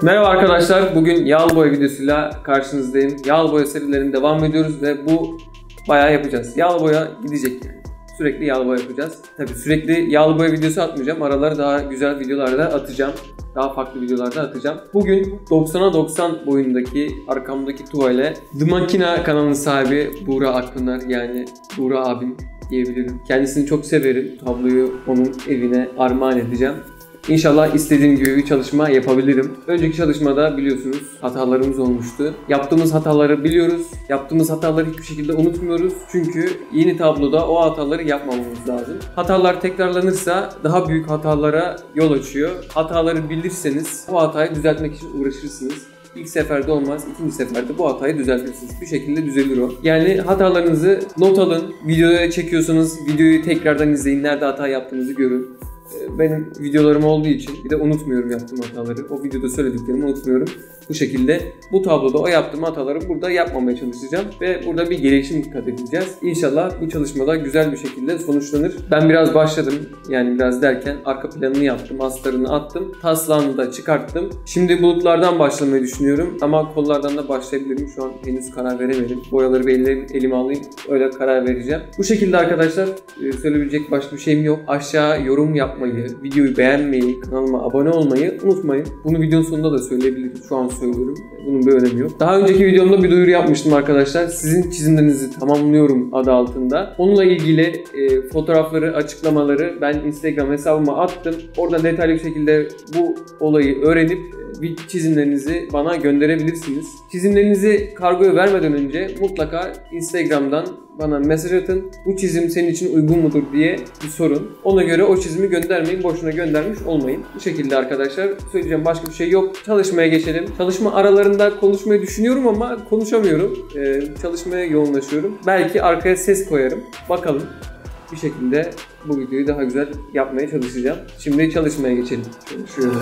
Merhaba arkadaşlar, bugün yağlı boya videosuyla karşınızdayım. Yağlı boya serilerine devam ediyoruz ve bu bayağı yapacağız. Yağlı boya gidecek yani. Sürekli yağlı boya yapacağız. Tabii sürekli yağlı boya videosu atmayacağım. Araları daha güzel videolarda atacağım. Daha farklı videolarda atacağım. Bugün 90'a 90 boyundaki arkamdaki tuvale The Makina kanalının sahibi Buğra Akpınar, yani Buğra abim diyebilirim. Kendisini çok severim. Tabloyu onun evine armağan edeceğim. İnşallah istediğim gibi bir çalışma yapabilirim. Önceki çalışmada biliyorsunuz hatalarımız olmuştu. Yaptığımız hataları biliyoruz. Yaptığımız hataları hiçbir şekilde unutmuyoruz. Çünkü yeni tabloda o hataları yapmamamız lazım. Hatalar tekrarlanırsa daha büyük hatalara yol açıyor. Hataları bilirseniz o hatayı düzeltmek için uğraşırsınız. İlk seferde olmaz, ikinci seferde bu hatayı düzeltirsiniz. Bir şekilde düzelir o. Yani hatalarınızı not alın. Videoya çekiyorsanız videoyu tekrardan izleyin. Nerede hata yaptığınızı görün. Benim videolarım olduğu için bir de unutmuyorum yaptığım hataları. O videoda söylediklerimi unutmuyorum. Bu şekilde bu tabloda o yaptığım hataları burada yapmamaya çalışacağım. Ve burada bir gelişim kat edeceğiz. İnşallah bu çalışmada güzel bir şekilde sonuçlanır. Ben biraz başladım. Yani biraz derken arka planını yaptım. Astarını attım. Taslağını da çıkarttım. Şimdi bulutlardan başlamayı düşünüyorum. Ama kollardan da başlayabilirim. Şu an henüz karar veremedim. Boyaları bir elime alayım. Öyle karar vereceğim. Bu şekilde arkadaşlar, söyleyebilecek başka bir şeyim yok. Aşağı yorum yapmayı, videoyu beğenmeyi, kanalıma abone olmayı unutmayın. Bunu videonun sonunda da söyleyebilirim. Şu an söylüyorum. Bunun bir önemi yok. Daha önceki videomda bir duyuru yapmıştım arkadaşlar. Sizin çizimlerinizi tamamlıyorum adı altında. Onunla ilgili fotoğrafları, açıklamaları ben Instagram hesabıma attım. Orada detaylı bir şekilde bu olayı öğrenip çizimlerinizi bana gönderebilirsiniz. Çizimlerinizi kargoya vermeden önce mutlaka Instagram'dan bana mesaj atın. Bu çizim senin için uygun mudur diye bir sorun. Ona göre o çizimi göndermeyin. Boşuna göndermiş olmayın. Bu şekilde arkadaşlar, söyleyeceğim başka bir şey yok. Çalışmaya geçelim. Çalışma aralarında konuşmayı düşünüyorum ama konuşamıyorum. Çalışmaya yoğunlaşıyorum. Belki arkaya ses koyarım. Bakalım. Bir şekilde bu videoyu daha güzel yapmaya çalışacağım. Şimdi çalışmaya geçelim. Çalışıyorum.